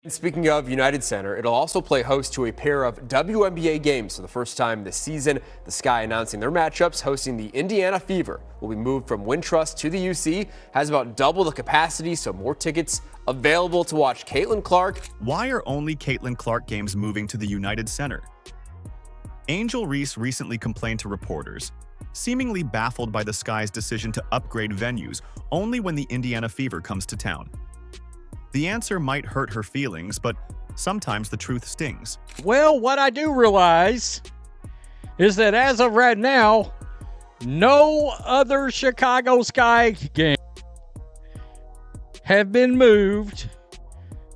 And speaking of United Center, it'll also play host to a pair of WNBA games for the first time this season. The Sky announcing their matchups, hosting the Indiana Fever. Will be moved from Wintrust to the UC, has about double the capacity, so more tickets available to watch Caitlin Clark. Why are only Caitlin Clark games moving to the United Center? Angel Reese recently complained to reporters, seemingly baffled by the Sky's decision to upgrade venues only when the Indiana Fever comes to town. The answer might hurt her feelings, but sometimes the truth stings. Well, what I do realize is that as of right now, no other Chicago Sky game have been moved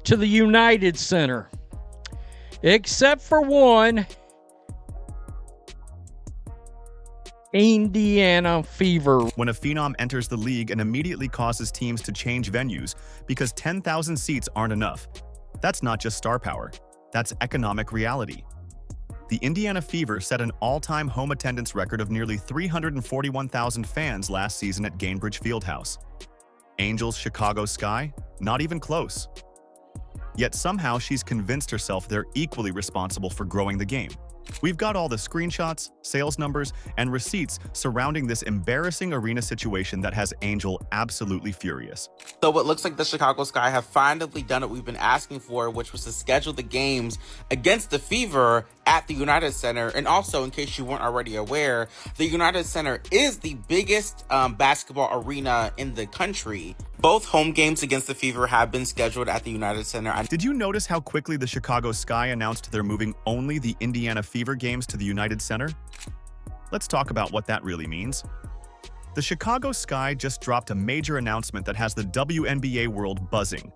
to the United Center, except for one, Indiana Fever. When a phenom enters the league and immediately causes teams to change venues because 10,000 seats aren't enough, that's not just star power, that's economic reality. The Indiana Fever set an all-time home attendance record of nearly 341,000 fans last season at Gainbridge Fieldhouse. Angels Chicago Sky? Not even close. Yet somehow she's convinced herself they're equally responsible for growing the game. We've got all the screenshots, sales numbers, and receipts surrounding this embarrassing arena situation that has Angel absolutely furious. So it looks like the Chicago Sky have finally done what we've been asking for, which was to schedule the games against the Fever at the United Center. And also, in case you weren't already aware, the United Center is the biggest basketball arena in the country. Both home games against the Fever have been scheduled at the United Center. Did you notice how quickly the Chicago Sky announced they're moving only the Indiana Fever games to the United Center? Let's talk about what that really means. The Chicago Sky just dropped a major announcement that has the WNBA world buzzing.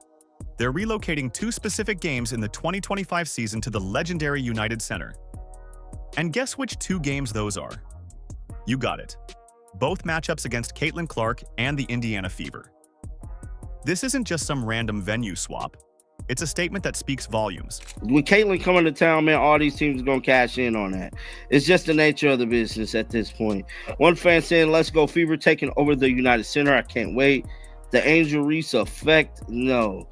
They're relocating two specific games in the 2025 season to the legendary United Center. And guess which two games those are? You got it. Both matchups against Caitlin Clark and the Indiana Fever. This isn't just some random venue swap. It's a statement that speaks volumes. When Caitlin coming to town, man, all these teams are going to cash in on that. It's just the nature of the business at this point. One fan saying, let's go Fever, taking over the United Center. I can't wait. The Angel Reese effect? No.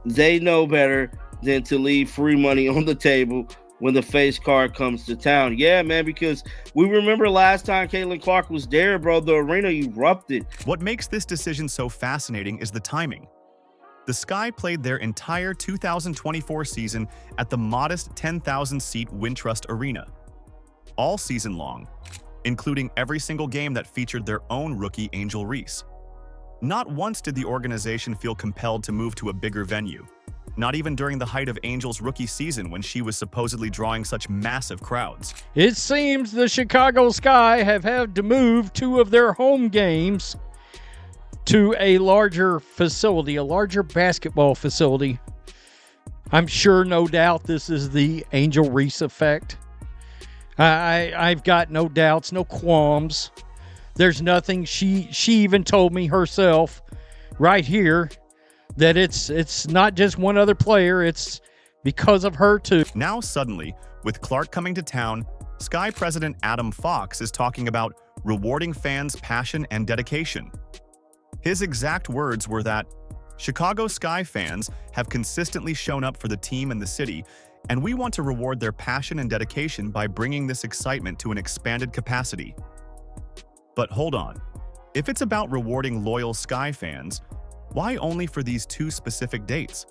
They know better than to leave free money on the table when the face card comes to town. Yeah, man, because we remember last time Caitlin Clark was there, bro, the arena erupted. What makes this decision so fascinating is the timing. The Sky played their entire 2024 season at the modest 10,000-seat Wintrust Arena, all season long, including every single game that featured their own rookie Angel Reese. Not once did the organization feel compelled to move to a bigger venue, not even during the height of Angel's rookie season when she was supposedly drawing such massive crowds. It seems the Chicago Sky have had to move two of their home games to a larger facility, a larger basketball facility. I'm sure, no doubt, this is the Angel Reese effect. I've got no doubts, no qualms. There's nothing. She even told me herself right here that it's not just one other player, it's because of her too. Now suddenly, with Clark coming to town, Sky President Adam Fox is talking about rewarding fans' passion and dedication. His exact words were that Chicago Sky fans have consistently shown up for the team and the city, and we want to reward their passion and dedication by bringing this excitement to an expanded capacity. But hold on. If it's about rewarding loyal Sky fans, why only for these two specific dates?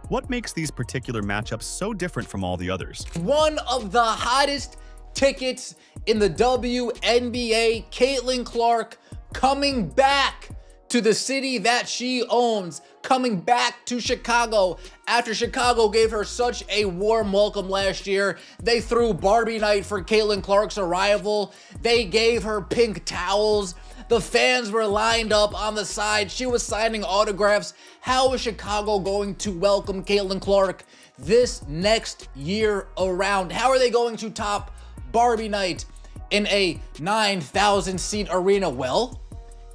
What makes these particular matchups so different from all the others? One of the hottest tickets in the WNBA, Caitlin Clark, coming back to the city that she owns, coming back to Chicago after Chicago gave her such a warm welcome last year. They threw Barbie night for Caitlin Clark's arrival. They gave her pink towels. The fans were lined up on the side. She was signing autographs. How is Chicago going to welcome Caitlin Clark this next year around? How are they going to top Barbie night in a 9,000-seat arena? Well,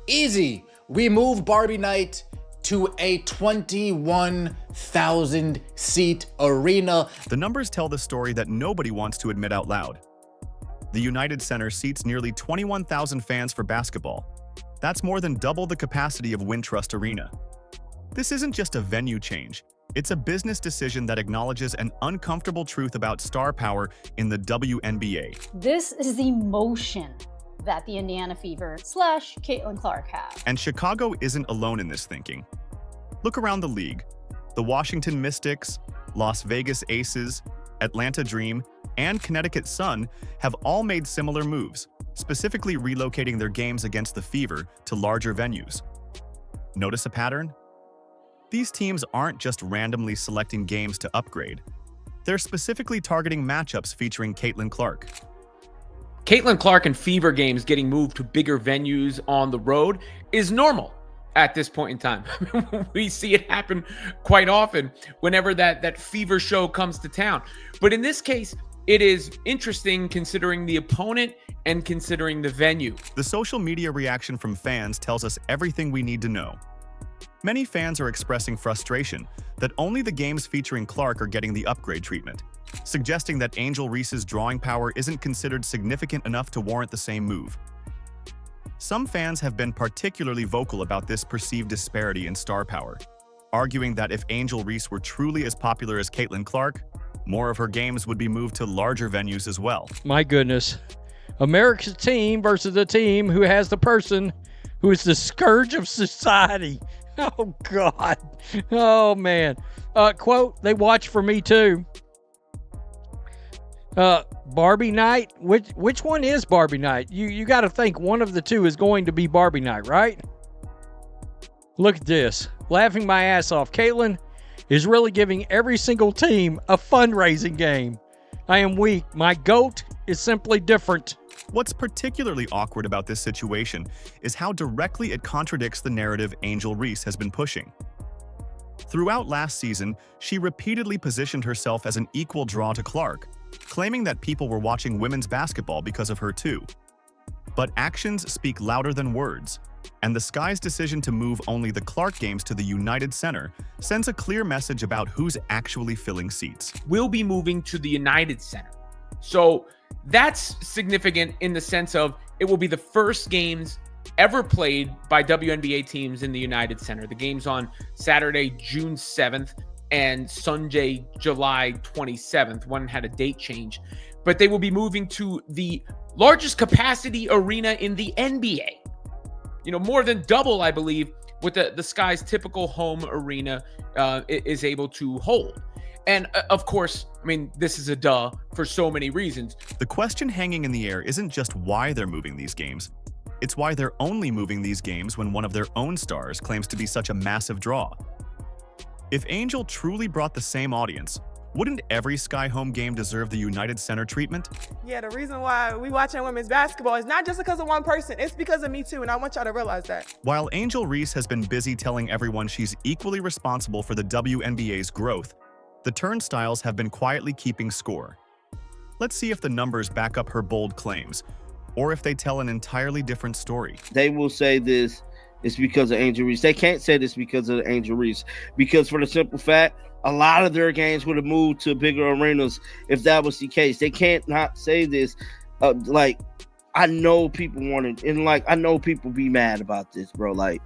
easy. We move Barbie night to a 21,000-seat arena. The numbers tell the story that nobody wants to admit out loud. The United Center seats nearly 21,000 fans for basketball. That's more than double the capacity of Wintrust Arena. This isn't just a venue change. It's a business decision that acknowledges an uncomfortable truth about star power in the WNBA. This is the motion that the Indiana Fever / Caitlin Clark have. And Chicago isn't alone in this thinking. Look around the league. The Washington Mystics, Las Vegas Aces, Atlanta Dream, and Connecticut Sun have all made similar moves, specifically relocating their games against the Fever to larger venues. Notice a pattern? These teams aren't just randomly selecting games to upgrade. They're specifically targeting matchups featuring Caitlin Clark. Caitlin Clark and Fever games getting moved to bigger venues on the road is normal at this point in time. We see it happen quite often whenever that Fever show comes to town. But in this case, it is interesting considering the opponent and considering the venue. The social media reaction from fans tells us everything we need to know. Many fans are expressing frustration that only the games featuring Clark are getting the upgrade treatment, suggesting that Angel Reese's drawing power isn't considered significant enough to warrant the same move. Some fans have been particularly vocal about this perceived disparity in star power, arguing that if Angel Reese were truly as popular as Caitlin Clark, more of her games would be moved to larger venues as well. My goodness. America's team versus a team who has the person who is the scourge of society. Oh, God. Oh, man. Quote, they watch for me, too. Barbie night? Which one is Barbie night? You got to think one of the two is going to be Barbie night, right? Look at this. Laughing my ass off. Caitlin is really giving every single team a fundraising game. I am weak. My GOAT is simply different. What's particularly awkward about this situation is how directly it contradicts the narrative Angel Reese has been pushing. Throughout last season, she repeatedly positioned herself as an equal draw to Clark, claiming that people were watching women's basketball because of her too. But actions speak louder than words, and the Sky's decision to move only the Clark games to the United Center sends a clear message about who's actually filling seats. Will be moving to the United Center. So that's significant in the sense of it will be the first games ever played by WNBA teams in the United Center. The game's on Saturday, June 7th and Sunday, July 27th. One had a date change, but they will be moving to the largest capacity arena in the NBA. You know, more than double, I believe, what the Sky's typical home arena is able to hold. And of course, I mean, this is a duh for so many reasons. The question hanging in the air isn't just why they're moving these games. It's why they're only moving these games when one of their own stars claims to be such a massive draw. If Angel truly brought the same audience, wouldn't every Sky home game deserve the United Center treatment? Yeah, the reason why we watching women's basketball is not just because of one person, it's because of me too, and I want y'all to realize that. While Angel Reese has been busy telling everyone she's equally responsible for the WNBA's growth, the turnstiles have been quietly keeping score. Let's see if the numbers back up her bold claims, or if they tell an entirely different story. They will say this is because of Angel Reese. They can't say this because of Angel Reese, because for the simple fact, a lot of their games would have moved to bigger arenas if that was the case. They can't not say this. Like, I know people want it, and like, I know people be mad about this, bro. Like,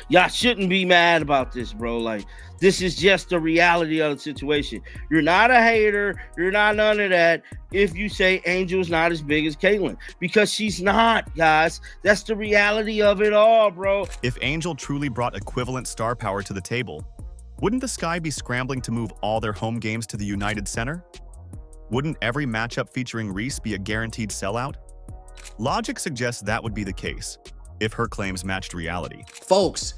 y'all shouldn't be mad about this, bro. Like, this is just the reality of the situation. You're not a hater. You're not none of that if you say Angel's not as big as Caitlin, because she's not, guys. That's the reality of it all, bro. If Angel truly brought equivalent star power to the table, wouldn't the Sky be scrambling to move all their home games to the United Center? Wouldn't every matchup featuring Reese be a guaranteed sellout? Logic suggests that would be the case, if her claims matched reality. Folks,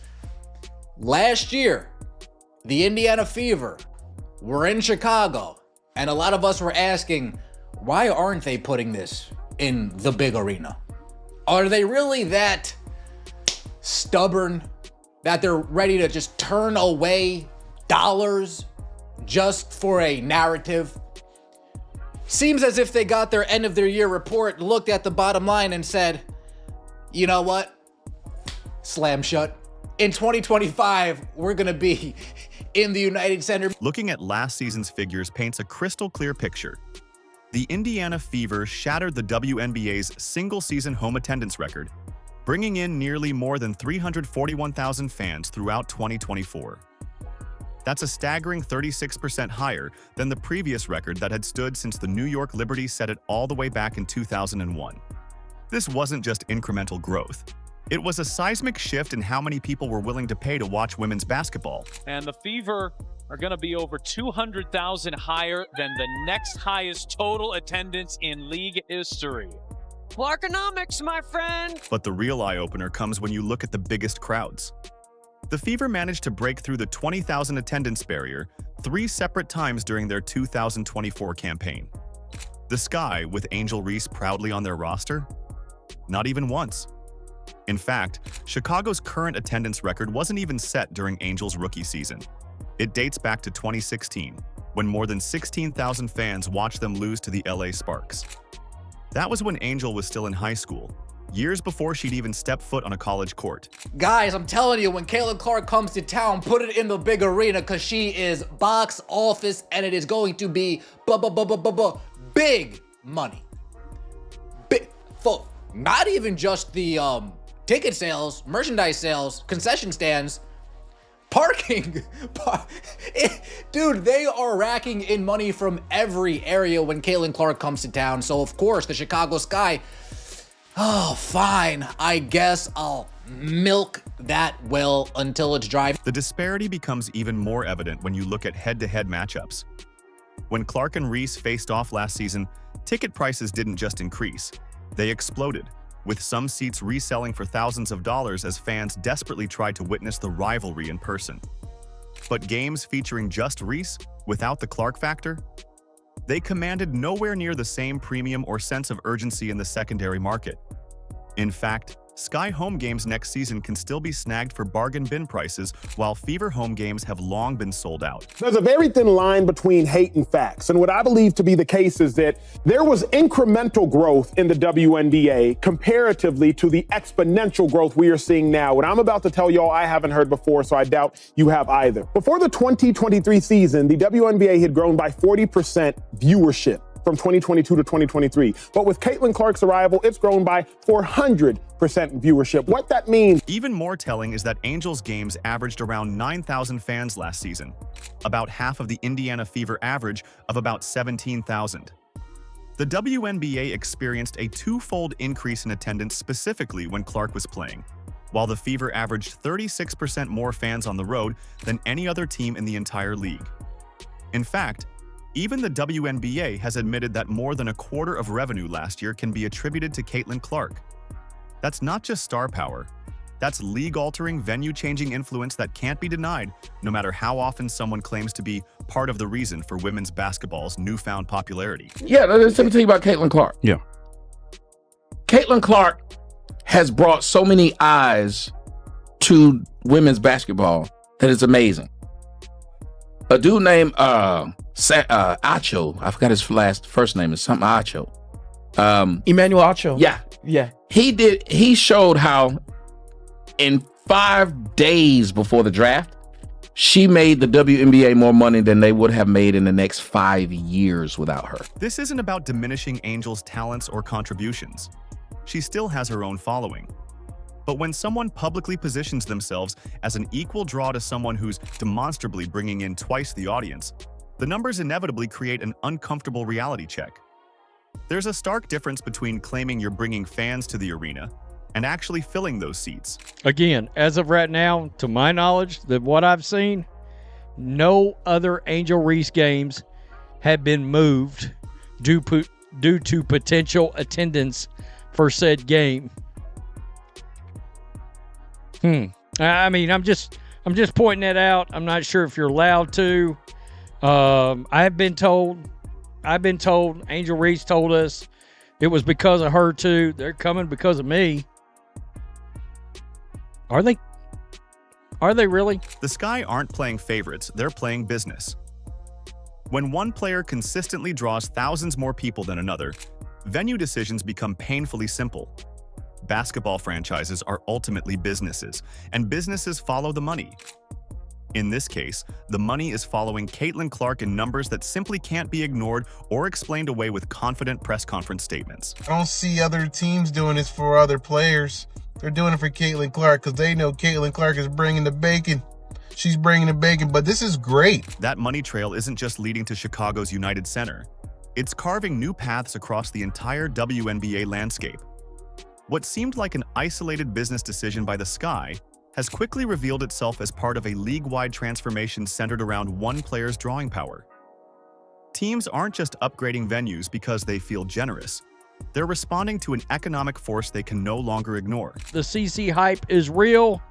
last year, the Indiana Fever were in Chicago, and a lot of us were asking, why aren't they putting this in the big arena? Are they really that stubborn that they're ready to just turn away dollars just for a narrative? Seems as if they got their end of their year report, looked at the bottom line and said, you know what? Slam shut. In 2025, we're going to be in the United Center. Looking at last season's figures paints a crystal clear picture. The Indiana Fever shattered the WNBA's single-season home attendance record, bringing in nearly more than 341,000 fans throughout 2024. That's a staggering 36% higher than the previous record that had stood since the New York Liberty set it all the way back in 2001. This wasn't just incremental growth. It was a seismic shift in how many people were willing to pay to watch women's basketball. And the Fever are going to be over 200,000 higher than the next highest total attendance in league history. Clarkonomics, my friend! But the real eye-opener comes when you look at the biggest crowds. The Fever managed to break through the 20,000 attendance barrier 3 separate times during their 2024 campaign. The Sky, with Angel Reese proudly on their roster? Not even once. In fact, Chicago's current attendance record wasn't even set during Angel's rookie season. It dates back to 2016, when more than 16,000 fans watched them lose to the LA Sparks. That was when Angel was still in high school, years before she'd even stepped foot on a college court. Guys, I'm telling you, when Caitlin Clark comes to town, put it in the big arena because she is box office and it is going to be big money. Big, not even just the ticket sales, merchandise sales, concession stands, parking. Dude, they are racking in money from every area when Caitlin Clark comes to town. So, of course, the Chicago Sky, oh, fine. I guess I'll milk that well until it's dry. The disparity becomes even more evident when you look at head-to-head matchups. When Clark and Reese faced off last season, ticket prices didn't just increase. They exploded, with some seats reselling for thousands of dollars as fans desperately tried to witness the rivalry in person. But games featuring just Reese, without the Clark factor, they commanded nowhere near the same premium or sense of urgency in the secondary market. In fact, Sky home games next season can still be snagged for bargain bin prices, while Fever home games have long been sold out. There's a very thin line between hate and facts, and what I believe to be the case is that there was incremental growth in the WNBA comparatively to the exponential growth we are seeing now. What I'm about to tell y'all I haven't heard before, so I doubt you have either. Before the 2023 season, the WNBA had grown by 40% viewership from 2022 to 2023. But with Caitlin Clark's arrival, it's grown by 400% viewership. What that means... Even more telling is that Angels games averaged around 9,000 fans last season, about half of the Indiana Fever average of about 17,000. The WNBA experienced a twofold increase in attendance specifically when Clark was playing, while the Fever averaged 36% more fans on the road than any other team in the entire league. In fact, even the WNBA has admitted that more than a quarter of revenue last year can be attributed to Caitlin Clark. That's not just star power. That's league-altering, venue-changing influence that can't be denied, no matter how often someone claims to be part of the reason for women's basketball's newfound popularity. Yeah, let me tell you about Caitlin Clark. Yeah. Caitlin Clark has brought so many eyes to women's basketball that it's amazing. A dude named Acho, I forgot his first name, is something Acho. Emmanuel Acho. Yeah. He showed how in 5 days before the draft, she made the WNBA more money than they would have made in the next 5 years without her. This isn't about diminishing Angel's talents or contributions. She still has her own following. But when someone publicly positions themselves as an equal draw to someone who's demonstrably bringing in twice the audience, the numbers inevitably create an uncomfortable reality check. There's a stark difference between claiming you're bringing fans to the arena and actually filling those seats. Again, as of right now, to my knowledge, what I've seen, no other Angel Reese games have been moved due to potential attendance for said game. I mean, I'm just pointing that out. I'm not sure if you're allowed to. I've been told, Angel Reese told us it was because of her too. They're coming because of me. Are they? Are they really? The Sky aren't playing favorites, they're playing business. When one player consistently draws thousands more people than another, venue decisions become painfully simple. Basketball franchises are ultimately businesses, and businesses follow the money. In this case, the money is following Caitlin Clark in numbers that simply can't be ignored or explained away with confident press conference statements. I don't see other teams doing this for other players. They're doing it for Caitlin Clark because they know Caitlin Clark is bringing the bacon. she's bringing the bacon, but this is great. That money trail isn't just leading to Chicago's United Center. It's carving new paths across the entire WNBA landscape. What seemed like an isolated business decision by the Sky has quickly revealed itself as part of a league-wide transformation centered around one player's drawing power. Teams aren't just upgrading venues because they feel generous. They're responding to an economic force they can no longer ignore. The CC hype is real.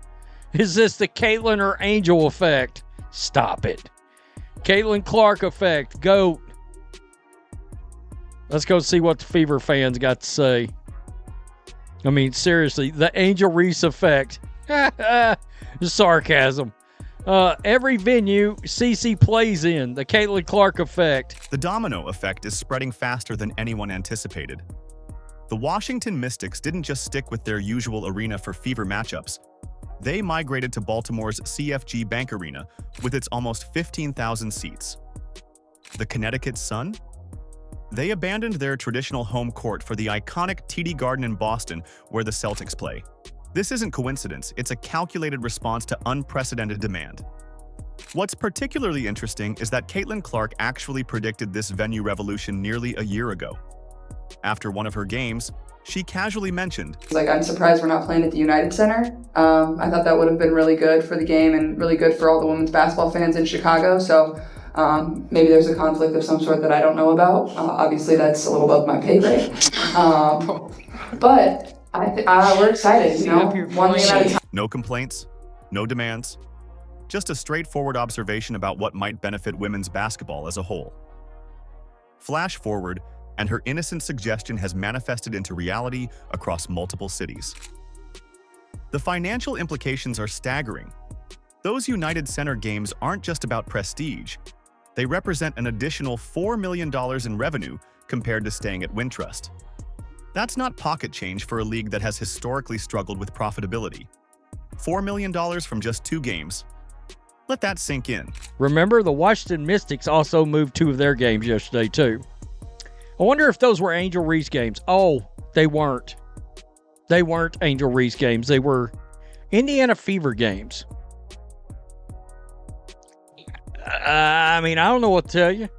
Is this the Caitlin or Angel effect? Stop it. Caitlin Clark effect. GOAT. Let's go see what the Fever fans got to say. I mean, seriously, the Angel Reese effect. Sarcasm. Every venue CC plays in, the Caitlin Clark effect. The domino effect is spreading faster than anyone anticipated. The Washington Mystics didn't just stick with their usual arena for Fever matchups. They migrated to Baltimore's CFG Bank Arena with its almost 15,000 seats. The Connecticut Sun? They abandoned their traditional home court for the iconic TD Garden in Boston, where the Celtics play. This isn't coincidence, it's a calculated response to unprecedented demand. What's particularly interesting is that Caitlin Clark actually predicted this venue revolution nearly a year ago. After one of her games, she casually mentioned, I'm surprised we're not playing at the United Center. I thought that would have been really good for the game and really good for all the women's basketball fans in Chicago. So maybe there's a conflict of some sort that I don't know about. Obviously, that's a little above my pay grade. But we're excited, one game at a time. No complaints, no demands, just a straightforward observation about what might benefit women's basketball as a whole. Flash forward, and her innocent suggestion has manifested into reality across multiple cities. The financial implications are staggering. Those United Center games aren't just about prestige. They represent an additional $4 million in revenue compared to staying at Wintrust. That's not pocket change for a league that has historically struggled with profitability. $4 million from just 2 games. Let that sink in. Remember, the Washington Mystics also moved 2 of their games yesterday, too. I wonder if those were Angel Reese games. Oh, they weren't. They weren't Angel Reese games. They were Indiana Fever games. I mean, I don't know what to tell you.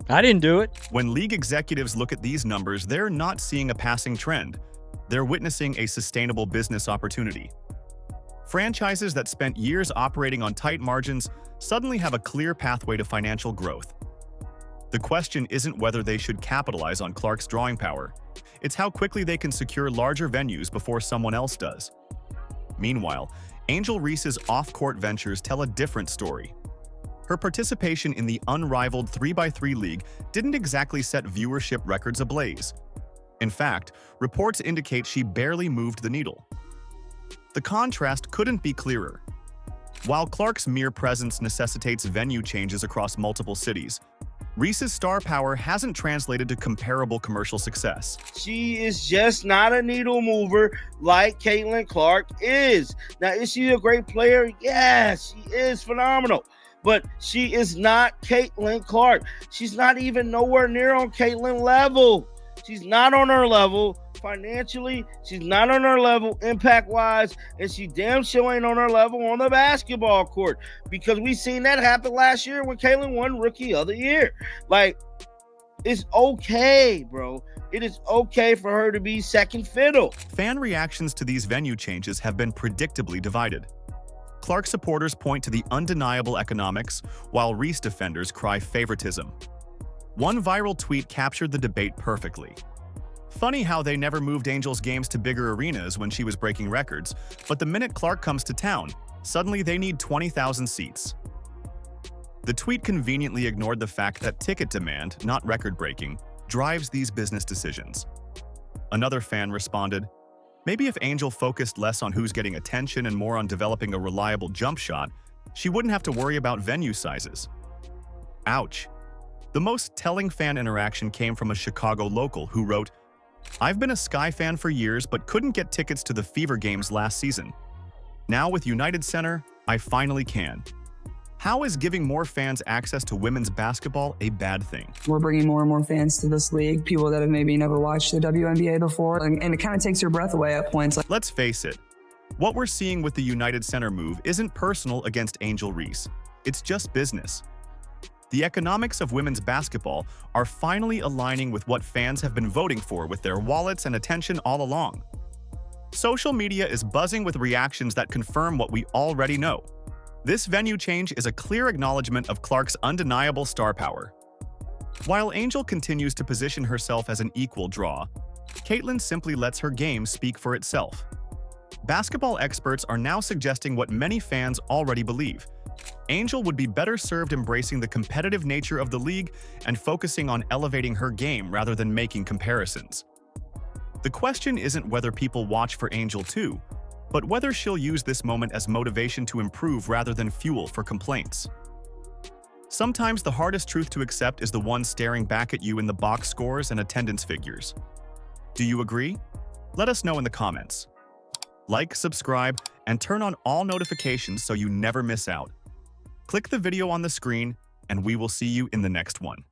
I didn't do it. When league executives look at these numbers, they're not seeing a passing trend. They're witnessing a sustainable business opportunity. Franchises that spent years operating on tight margins suddenly have a clear pathway to financial growth. The question isn't whether they should capitalize on Clark's drawing power. It's how quickly they can secure larger venues before someone else does. Meanwhile, Angel Reese's off-court ventures tell a different story. Her participation in the unrivaled 3x3 league didn't exactly set viewership records ablaze. In fact, reports indicate she barely moved the needle. The contrast couldn't be clearer. While Clark's mere presence necessitates venue changes across multiple cities, Reese's star power hasn't translated to comparable commercial success. She is just not a needle mover like Caitlin Clark is. Now, is she a great player? Yes, she is phenomenal. But she is not Caitlin Clark. She's not even nowhere near on Caitlin level. She's not on her level financially. She's not on her level impact-wise. And she damn sure ain't on her level on the basketball court. Because we seen that happen last year when Caitlin won Rookie of the Year. Like, it's okay, bro. It is okay for her to be second fiddle. Fan reactions to these venue changes have been predictably divided. Clark supporters point to the undeniable economics, while Reese defenders cry favoritism. One viral tweet captured the debate perfectly. Funny how they never moved Angel's games to bigger arenas when she was breaking records, but the minute Clark comes to town, suddenly they need 20,000 seats. The tweet conveniently ignored the fact that ticket demand, not record-breaking, drives these business decisions. Another fan responded, "Maybe if Angel focused less on who's getting attention and more on developing a reliable jump shot, she wouldn't have to worry about venue sizes." Ouch. The most telling fan interaction came from a Chicago local who wrote, "I've been a Sky fan for years but couldn't get tickets to the Fever games last season. Now with United Center, I finally can." How is giving more fans access to women's basketball a bad thing? We're bringing more and more fans to this league, people that have maybe never watched the WNBA before, and it kind of takes your breath away at points. Let's face it, What we're seeing with the United Center move isn't personal against Angel Reese. It's just business. The economics of women's basketball are finally aligning with what fans have been voting for with their wallets and attention all along. Social media is buzzing with reactions that confirm what we already know. This venue change is a clear acknowledgement of Clark's undeniable star power. While Angel continues to position herself as an equal draw, Caitlin simply lets her game speak for itself. Basketball experts are now suggesting what many fans already believe. Angel would be better served embracing the competitive nature of the league and focusing on elevating her game rather than making comparisons. The question isn't whether people watch for Angel too, but whether she'll use this moment as motivation to improve rather than fuel for complaints. Sometimes the hardest truth to accept is the one staring back at you in the box scores and attendance figures. Do you agree? Let us know in the comments. Like, subscribe, and turn on all notifications so you never miss out. Click the video on the screen, and we will see you in the next one.